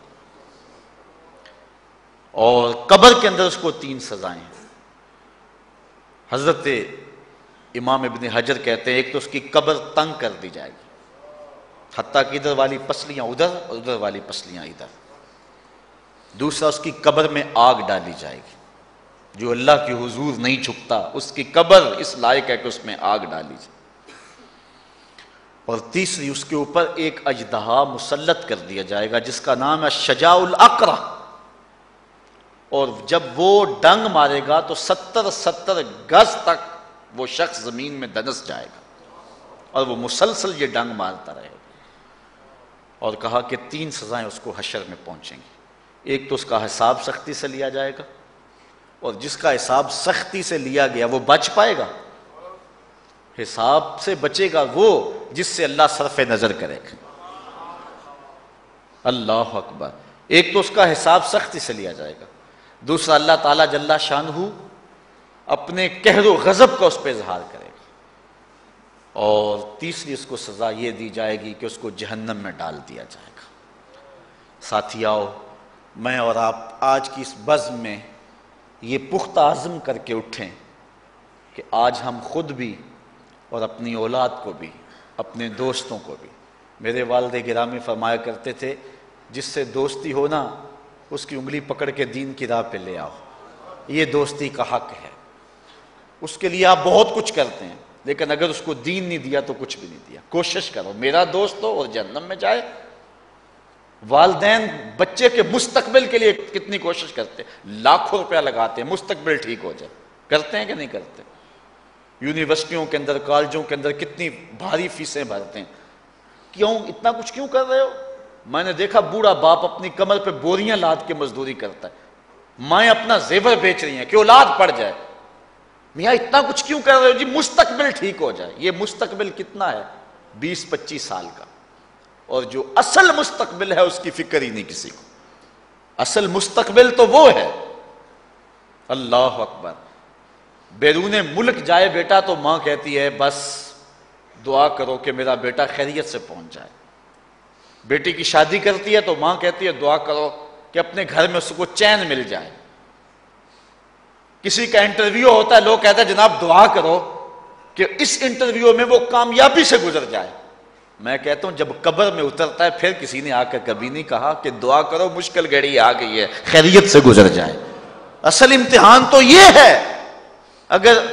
اور قبر کے اندر اس کو 3 سزائیں ہیں۔ حضرت امام ابن حجر کہتے ہیں ایک تو اس کی قبر تنگ کر دی جائے گی، حتیٰ کہ ادھر والی پسلیاں ادھر اور ادھر والی پسلیاں ادھر۔ دوسرا اس کی قبر میں آگ ڈالی جائے گی، جو اللہ کی حضور نہیں جھکتا اس کی قبر اس لائق ہے کہ اس میں آگ ڈالی جائے۔ اور تیسری اس کے اوپر ایک اژدہا مسلط کر دیا جائے گا جس کا نام ہے شجاع الاقرع، اور جب وہ ڈنگ مارے گا تو 70 گز تک وہ شخص زمین میں دنس جائے گا، اور وہ مسلسل یہ ڈنگ مارتا رہے گا۔ اور کہا کہ 3 سزائیں اس کو حشر میں پہنچیں گی، ایک تو اس کا حساب سختی سے لیا جائے گا، اور جس کا حساب سختی سے لیا گیا وہ بچ پائے گا، حساب سے بچے گا وہ جس سے اللہ صرف نظر کرے گا۔ اللہ اکبر۔ ایک تو اس کا حساب سختی سے لیا جائے گا، دوسرا اللہ تعالیٰ جل شانہ اپنے قہر و غضب کا اس پہ اظہار کرے گا، اور تیسری اس کو سزا یہ دی جائے گی کہ اس کو جہنم میں ڈال دیا جائے گا۔ ساتھیاؤ، میں اور آپ آج کی اس بزم میں یہ پختہ عزم کر کے اٹھیں کہ آج ہم خود بھی اور اپنی اولاد کو بھی، اپنے دوستوں کو بھی، میرے والد گرامی فرمایا کرتے تھے جس سے دوستی ہو نا اس کی انگلی پکڑ کے دین کی راہ پہ لے آؤ، یہ دوستی کا حق ہے۔ اس کے لیے آپ بہت کچھ کرتے ہیں، لیکن اگر اس کو دین نہیں دیا تو کچھ بھی نہیں دیا۔ کوشش کرو میرا دوست ہو اور جہنم میں جائے۔ والدین بچے کے مستقبل کے لیے کتنی کوشش کرتے ہیں، لاکھوں روپیہ لگاتے ہیں مستقبل ٹھیک ہو جائے، کرتے ہیں کہ نہیں کرتے؟ یونیورسٹیوں کے اندر، کالجوں کے اندر کتنی بھاری فیسیں بھرتے ہیں، کیوں اتنا کچھ کیوں کر رہے ہو؟ میں نے دیکھا بوڑھا باپ اپنی کمر پہ بوریاں لاد کے مزدوری کرتا ہے، مائیں اپنا زیور بیچ رہی ہیں کہ اولاد پڑ جائے۔ میاں اتنا کچھ کیوں کر رہے ہو؟ جی مستقبل ٹھیک ہو جائے۔ یہ مستقبل کتنا ہے؟ 20-25 سال کا، اور جو اصل مستقبل ہے اس کی فکر ہی نہیں کسی کو۔ اصل مستقبل تو وہ ہے۔ اللہ اکبر۔ بیرون ملک جائے بیٹا تو ماں کہتی ہے بس دعا کرو کہ میرا بیٹا خیریت سے پہنچ جائے۔ بیٹی کی شادی کرتی ہے تو ماں کہتی ہے دعا کرو کہ اپنے گھر میں اس کو چین مل جائے۔ کسی کا انٹرویو ہوتا ہے، لوگ کہتے ہیں جناب دعا کرو کہ اس انٹرویو میں وہ کامیابی سے گزر جائے۔ میں کہتا ہوں جب قبر میں اترتا ہے پھر کسی نے آ کر کبھی نہیں کہا کہ دعا کرو مشکل گھڑی آ گئی ہے خیریت سے گزر جائے۔ اصل امتحان تو یہ ہے، اگر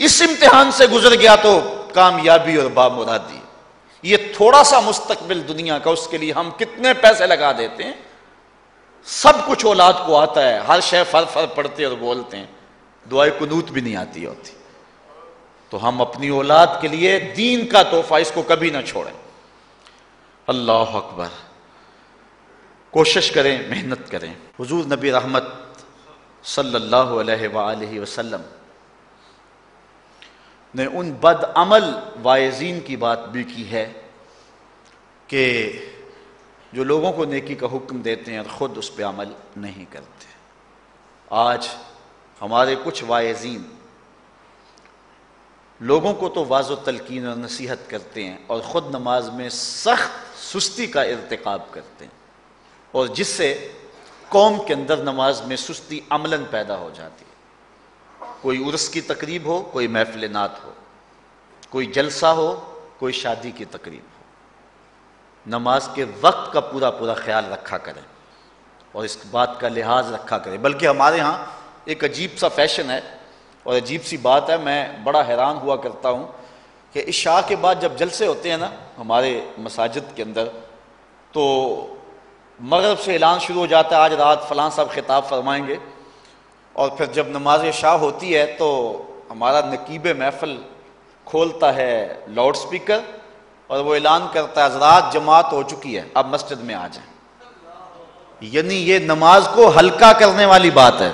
اس امتحان سے گزر گیا تو کامیابی اور بامرادی۔ یہ تھوڑا سا مستقبل دنیا کا، اس کے لیے ہم کتنے پیسے لگا دیتے ہیں، سب کچھ اولاد کو آتا ہے، ہر شے فر فر پڑھتے اور بولتے ہیں، دعائے قنوت بھی نہیں آتی ہوتی۔ تو ہم اپنی اولاد کے لیے دین کا تحفہ اس کو کبھی نہ چھوڑیں۔ اللہ اکبر۔ کوشش کریں، محنت کریں۔ حضور نبی رحمت صلی اللہ علیہ وآلہ وسلم نے ان بد عمل واعظین کی بات بھی کی ہے کہ جو لوگوں کو نیکی کا حکم دیتے ہیں اور خود اس پہ عمل نہیں کرتے۔ آج ہمارے کچھ واعظین لوگوں کو تو واعظ و تلقین اور نصیحت کرتے ہیں اور خود نماز میں سخت سستی کا ارتکاب کرتے ہیں، اور جس سے قوم کے اندر نماز میں سستی عملاً پیدا ہو جاتی ہے۔ کوئی عرس کی تقریب ہو، کوئی محفل نعت ہو، کوئی جلسہ ہو، کوئی شادی کی تقریب ہو، نماز کے وقت کا پورا پورا خیال رکھا کریں اور اس بات کا لحاظ رکھا کریں۔ بلکہ ہمارے ہاں ایک عجیب سا فیشن ہے اور عجیب سی بات ہے، میں بڑا حیران ہوا کرتا ہوں کہ عشاء کے بعد جب جلسے ہوتے ہیں نا ہمارے مساجد کے اندر، تو مغرب سے اعلان شروع ہو جاتا ہے آج رات فلاں صاحب خطاب فرمائیں گے، اور پھر جب نماز عشاء ہوتی ہے تو ہمارا نقیب محفل کھولتا ہے لاؤڈ سپیکر اور وہ اعلان کرتا ہے حضرات جماعت ہو چکی ہے اب مسجد میں آ جائیں۔ یعنی یہ نماز کو ہلکا کرنے والی بات ہے،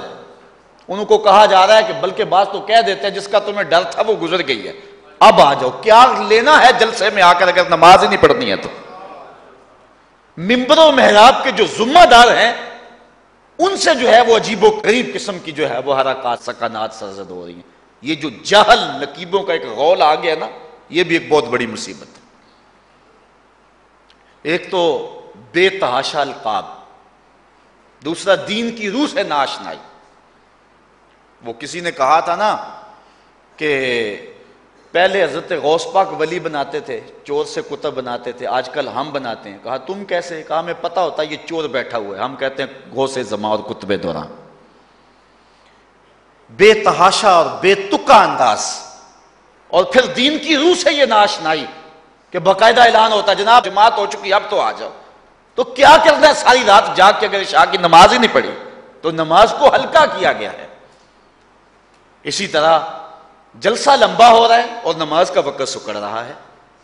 ان کو کہا جا رہا ہے کہ بلکہ بعض تو کہہ دیتے ہیں جس کا تمہیں ڈر تھا وہ گزر گئی ہے، اب آ جاؤ، کیا لینا ہے جلسے میں آ کر اگر نماز ہی نہیں پڑھنی ہے تو؟ ممبر و محراب کے جو ذمہ دار ہیں ان سے جو ہے وہ عجیب و غریب قسم کی جو ہے وہ حرکات سکنات سرزد ہو رہی ہیں. یہ جو جہل نقیبوں کا ایک غول آ گیا نا، یہ بھی ایک بہت بڑی مصیبت ہے. ایک تو بے تحاشا القاب، دوسرا دین کی روح سے ناآشنائی. وہ کسی نے کہا تھا نا کہ پہلے حضرت غوث پاک ولی بناتے تھے، چور سے کتب بناتے تھے، آج کل ہم بناتے ہیں. کہا تم کیسے؟ کہا ہمیں پتہ ہوتا ہے یہ چور بیٹھا ہوا ہے، ہم کہتے ہیں غوث زماں اور کتب دوران. بے تحاشا اور بے تکا انداز، اور پھر دین کی روح سے یہ ناآشنائی کہ باقاعدہ اعلان ہوتا ہے جناب جماعت ہو چکی اب تو آ جاؤ. تو کیا کرنا ہے ساری رات جاگ کے اگر عشاء کی نماز ہی نہیں پڑھی تو نماز کو ہلکا کیا گیا ہے. اسی طرح جلسہ لمبا ہو رہا ہے اور نماز کا وقت سکڑ رہا ہے.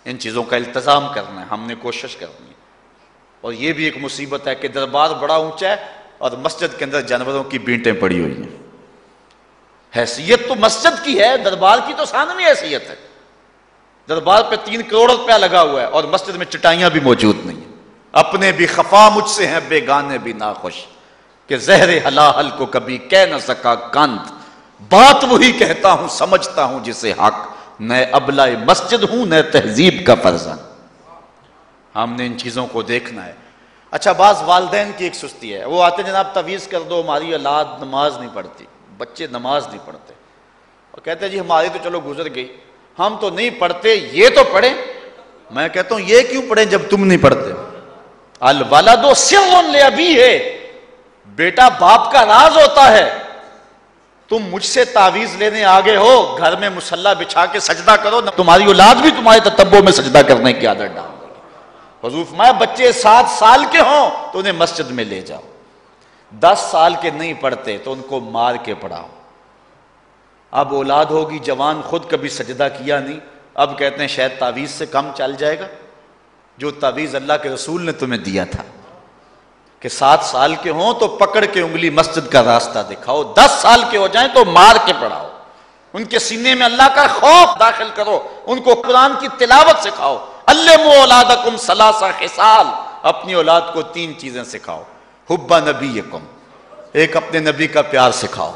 ان چیزوں کا التزام کرنا ہے، ہم نے کوشش کرنی ہے. اور یہ بھی ایک مصیبت ہے کہ دربار بڑا اونچا ہے اور مسجد کے اندر جانوروں کی بینٹیں پڑی ہوئی ہیں. حیثیت تو مسجد کی ہے، دربار کی تو ثانوی حیثیت ہے. دربار پہ 3 کروڑ روپیہ لگا ہوا ہے اور مسجد میں چٹائیاں بھی موجود نہیں ہیں. اپنے بھی خفا مجھ سے ہیں بیگانے بھی ناخوش، کہ زہر حلاحل کو کبھی کہہ نہ سکا کاند، بات وہی کہتا ہوں سمجھتا ہوں جسے حق، نئے ابلہ مسجد ہوں نئے تہذیب کا فرزند. ہم نے ان چیزوں کو دیکھنا ہے. اچھا، بعض والدین کی ایک سستی ہے، وہ آتے جناب تعویذ کر دو، ہماری اولاد نماز نہیں پڑھتی، بچے نماز نہیں پڑھتے، اور کہتے ہیں جی ہماری تو چلو گزر گئی، ہم تو نہیں پڑھتے، یہ تو پڑھیں. میں کہتا ہوں یہ کیوں پڑھیں جب تم نہیں پڑھتے؟ الولد سر لابیہ، بیٹا باپ کا راز ہوتا ہے. تم مجھ سے تعویذ لینے آگے ہو، گھر میں مصلی بچھا کے سجدہ کرو، تمہاری اولاد بھی تمہارے تتبع میں سجدہ کرنے کی عادت ڈال دے. حضور فرمایا بچے 7 سال کے ہوں تو انہیں مسجد میں لے جاؤ، 10 سال کے نہیں پڑھتے تو ان کو مار کے پڑھاؤ. اب اولاد ہوگی جوان، خود کبھی سجدہ کیا نہیں، اب کہتے ہیں شاید تعویذ سے کم چل جائے گا. جو تعویذ اللہ کے رسول نے تمہیں دیا تھا کہ 7 سال کے ہوں تو پکڑ کے انگلی مسجد کا راستہ دکھاؤ، 10 سال کے ہو جائیں تو مار کے پڑھاؤ، ان کے سینے میں اللہ کا خوف داخل کرو، ان کو قرآن کی تلاوت سکھاؤ. علموا اولادکم 3 خصال، اپنی اولاد کو 3 چیزیں سکھاؤ. حب نبیکم، ایک اپنے نبی کا پیار سکھاؤ،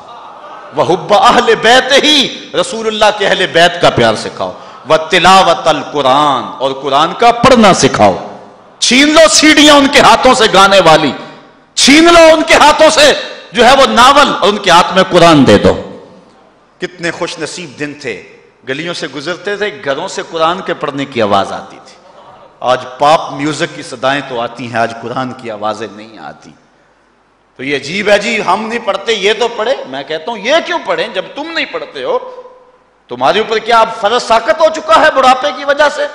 وحب اہل بیت ہی، رسول اللہ کے اہل بیت کا پیار سکھاؤ، وتلاوت القرآن، اور قرآن کا پڑھنا سکھاؤ. چھین لو سیڑیاں ان کے ہاتھوں سے گانے والی، چھین لو ان کے ہاتھوں سے جو ہے وہ ناول، اور ان کے ہاتھ میں قرآن دے دو. کتنے خوش نصیب دن تھے، گلیوں سے گزرتے تھے، گھروں سے قرآن کے پڑھنے کی آواز آتی تھی. آج پاپ میوزک کی صدائیں تو آتی ہیں، آج قرآن کی آوازیں نہیں آتی. تو یہ عجیب ہے جی ہم نہیں پڑھتے یہ تو پڑھے. میں کہتا ہوں یہ کیوں پڑھیں جب تم نہیں پڑھتے ہو؟ تمہارے اوپر کیا اب فرض ساقط ہو چکا ہے بڑھاپے کی وجہ سے؟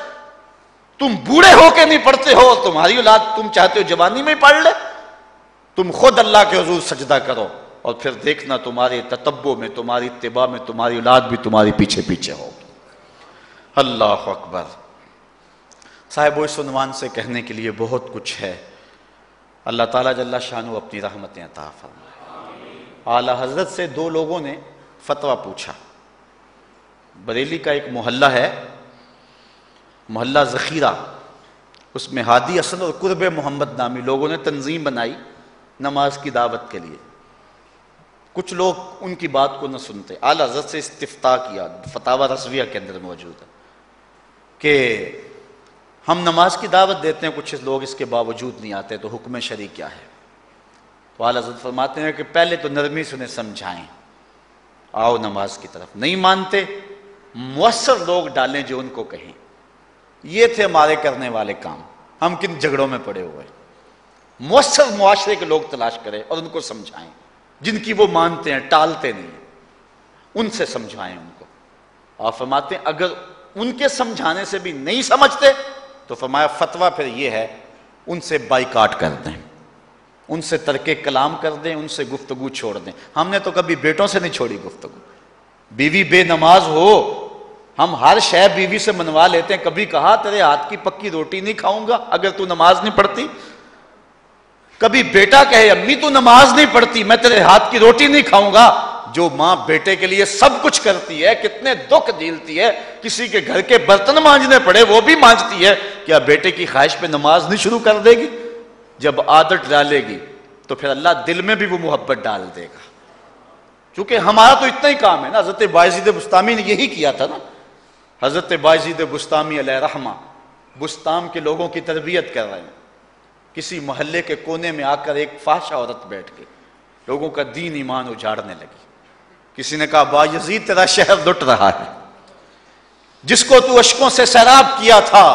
تم بوڑھے ہو کے نہیں پڑھتے ہو، تمہاری اولاد تم چاہتے ہو جوانی میں ہی پڑھ لے. تم خود اللہ کے حضور سجدہ کرو اور پھر دیکھنا تمہارے تتبع میں، تمہاری اتباع میں تمہاری اولاد بھی تمہاری پیچھے پیچھے ہوگی. اللہ اکبر. صاحب اس عنوان سے کہنے کے لیے بہت کچھ ہے. اللہ تعالیٰ جل شانہ اپنی رحمتیں عطا فرمائے. اعلیٰ حضرت سے 2 لوگوں نے فتویٰ پوچھا. بریلی کا ایک محلہ ہے، محلہ ذخیرہ، اس میں ہادی حسن اور قرب محمد نامی لوگوں نے تنظیم بنائی نماز کی دعوت کے لیے. کچھ لوگ ان کی بات کو نہ سنتے. اعلیٰ حضرت سے استفتاء کیا، فتاوی رضویہ کے اندر موجود ہے، کہ ہم نماز کی دعوت دیتے ہیں، کچھ لوگ اس کے باوجود نہیں آتے، تو حکم شرعی کیا ہے؟ تو اعلیٰ حضرت فرماتے ہیں کہ پہلے تو نرمی سے انہیں سمجھائیں، آؤ نماز کی طرف. نہیں مانتے، مؤثر لوگ ڈالیں جو ان کو کہیں. یہ تھے ہمارے کرنے والے کام. ہم کن جھگڑوں میں پڑے ہوئے؟ مؤثر معاشرے کے لوگ تلاش کریں اور ان کو سمجھائیں، جن کی وہ مانتے ہیں، ٹالتے نہیں، ان سے سمجھائیں ان کو. آپ فرماتے ہیں اگر ان کے سمجھانے سے بھی نہیں سمجھتے تو فرمایا فتویٰ پھر یہ ہے ان سے بائیکاٹ کر دیں، ان سے ترک کلام کر دیں، ان سے گفتگو چھوڑ دیں. ہم نے تو کبھی بیٹوں سے نہیں چھوڑی گفتگو. بیوی بے نماز ہو ہم ہر شے بیوی سے منوا لیتے ہیں. کبھی کہا تیرے ہاتھ کی پکی روٹی نہیں کھاؤں گا اگر تو نماز نہیں پڑھتی؟ کبھی بیٹا کہے امی تو نماز نہیں پڑھتی میں تیرے ہاتھ کی روٹی نہیں کھاؤں گا؟ جو ماں بیٹے کے لیے سب کچھ کرتی ہے، کتنے دکھ جھیلتی ہے، کسی کے گھر کے برتن مانجنے پڑے وہ بھی مانجتی ہے، کیا بیٹے کی خواہش پہ نماز نہیں شروع کر دے گی؟ جب عادت ڈالے گی تو پھر اللہ دل میں بھی وہ محبت ڈال دے گا. چونکہ ہمارا تو اتنا ہی کام ہے نا. حضرت بایزید بسطامی نے یہی کیا تھا نا. حضرت بایزید بسطامی علیہ رحمہ بسطام کے لوگوں کی تربیت کر رہے ہیں. کسی محلے کے کونے میں آ کر ایک فاحشہ عورت بیٹھ کے لوگوں کا دین ایمان اجاڑنے لگی. کسی نے کہا بایزید تیرا شہر لٹ رہا ہے، جس کو تو اشکوں سے سیراب کیا تھا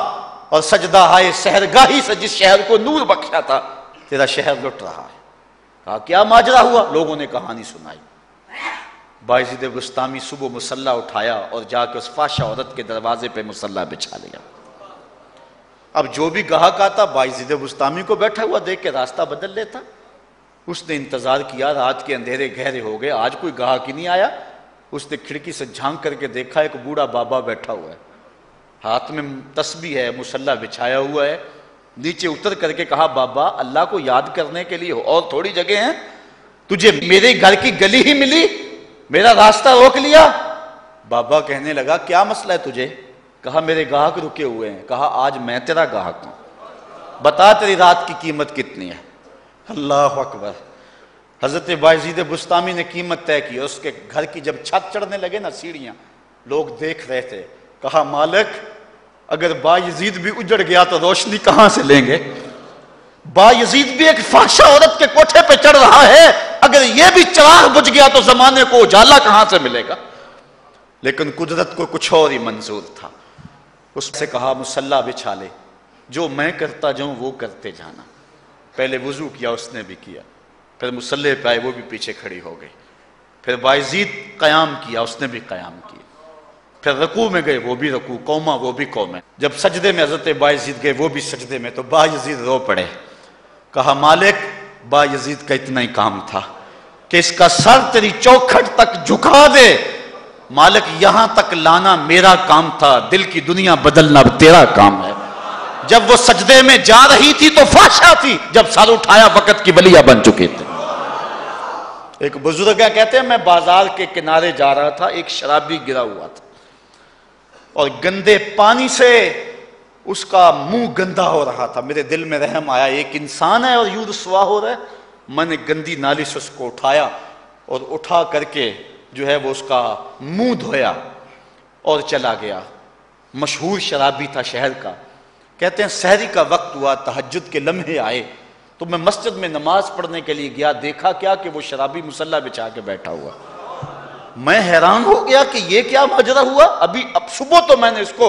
اور سجدہ ہائے سحرگاہی سے جس شہر کو نور بخشا تھا، تیرا شہر لٹ رہا ہے. کہا کیا ماجرا ہوا؟ لوگوں نے کہانی سنائی. بایزید بسطامی صبح مصلی اٹھایا اور جا کے اس فاحشہ عورت کے دروازے پہ مصلی بچھا لیا. اب جو بھی گاہک آتا بایزید بسطامی کو بیٹھا ہوا دیکھ کے راستہ بدل لیتا. اس نے انتظار کیا، رات کے اندھیرے گہرے ہو گئے، آج کوئی گاہک ہی نہیں آیا. اس نے کھڑکی سے جھانک کر کے دیکھا ایک بوڑھا بابا بیٹھا ہوا ہے، ہاتھ میں تسبیح ہے، مصلی بچھایا ہوا ہے. نیچے اتر کر کے کہا بابا اللہ کو یاد کرنے کے لیے اور تھوڑی جگہ ہیں، تجھے میرے گھر کی گلی ہی ملی، میرا راستہ روک لیا. بابا کہنے لگا کیا مسئلہ ہے تجھے؟ کہا میرے گاہک رکے ہوئے ہیں. کہا آج میں تیرا گاہک ہوں، بتا تیری رات کی قیمت کتنی ہے. اللہ اکبر. حضرت بایزید بسطامی نے قیمت طے کی. اس کے گھر کی جب چھت چڑھنے لگے نا سیڑھیاں، لوگ دیکھ رہے تھے. کہا مالک اگر بایزید بھی اجڑ گیا تو روشنی کہاں سے لیں گے؟ بایزید بھی ایک فاحشہ عورت کے کوٹھے پہ چڑھ رہا ہے، اگر یہ بھی چراغ بجھ گیا تو زمانے کو اجالا کہاں سے ملے گا؟ لیکن قدرت کو کچھ اور ہی منظور تھا. اس سے کہا مصلی بچھا لے، جو میں کرتا جاؤں وہ کرتے جانا. پہلے وضو کیا، اس نے بھی کیا، پھر مصلی پہ آئے، وہ بھی پیچھے کھڑی ہو گئی. پھر بایزید قیام کیا، اس نے بھی قیام کیا. پھر رکوع میں گئے، وہ بھی رکوع، قوما وہ بھی قومیں. جب سجدے میں حضرت بایزید گئے، وہ بھی سجدے میں، تو بایزید رو پڑے. کہا مالک بایزید کا اتنا ہی کام تھا کہ اس کا سر تیری چوکھٹ تک جھکا دے. مالک یہاں تک لانا میرا کام تھا، دل کی دنیا بدلنا تیرا کام ہے. جب وہ سجدے میں جا رہی تھی تو فحشہ تھی، جب سر اٹھایا وقت کی ولیہ بن چکے تھے. ایک بزرگ ہے کہتے ہیں میں بازار کے کنارے جا رہا تھا، ایک شرابی گرا ہوا تھا اور گندے پانی سے اس کا منہ گندا ہو رہا تھا. میرے دل میں رحم آیا، ایک انسان ہے اور یوں رسوا ہو رہا ہے. میں نے گندی نالی سے اس کو اٹھایا اور اٹھا کر کے جو ہے وہ اس کا منہ دھویا اور چلا گیا. مشہور شرابی تھا شہر کا. کہتے ہیں سحری کا وقت ہوا، تہجد کے لمحے آئے تو میں مسجد میں نماز پڑھنے کے لیے گیا. دیکھا کیا کہ وہ شرابی مصلی بچھا کے بیٹھا ہوا. میں حیران ہو گیا کہ یہ کیا ماجرا ہوا. اب صبح تو میں نے اس کو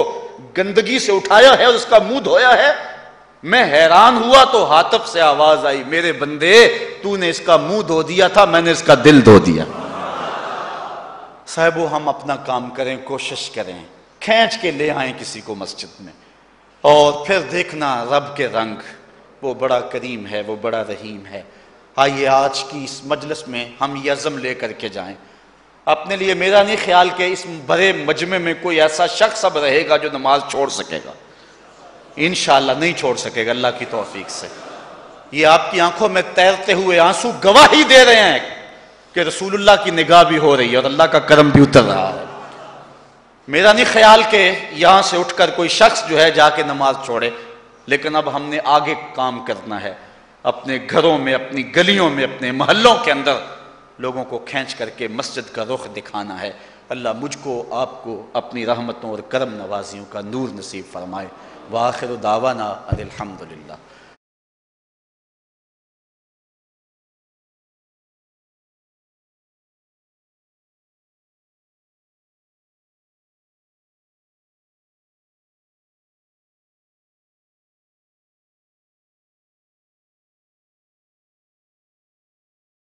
گندگی سے اٹھایا ہے اور اس کا منہ دھویا ہے. میں حیران ہوا تو حاطب سے آواز آئی میرے بندے تو نے اس کا منہ دھو دیا تھا، میں نے اس کا دل دھو دیا. صاحبو ہم اپنا کام کریں، کوشش کریں، کھینچ کے لے آئیں کسی کو مسجد میں اور پھر دیکھنا رب کے رنگ. وہ بڑا کریم ہے، وہ بڑا رحیم ہے. آئیے آج کی اس مجلس میں ہم یہ عزم لے کر کے جائیں. اپنے لیے میرا نہیں خیال کہ اس بڑے مجمع میں کوئی ایسا شخص اب رہے گا جو نماز چھوڑ سکے گا. انشاءاللہ نہیں چھوڑ سکے گا اللہ کی توفیق سے. یہ آپ کی آنکھوں میں تیرتے ہوئے آنسو گواہی دے رہے ہیں کہ رسول اللہ کی نگاہ بھی ہو رہی ہے اور اللہ کا کرم بھی اتر رہا ہے. میرا نہیں خیال کہ یہاں سے اٹھ کر کوئی شخص جو ہے جا کے نماز چھوڑے، لیکن اب ہم نے آگے کام کرنا ہے. اپنے گھروں میں، اپنی گلیوں میں، اپنے محلوں کے اندر لوگوں کو کھینچ کر کے مسجد کا رخ دکھانا ہے. اللہ مجھ کو آپ کو اپنی رحمتوں اور کرم نوازیوں کا نور نصیب فرمائے. وآخر دعوانا ان الحمدللہ.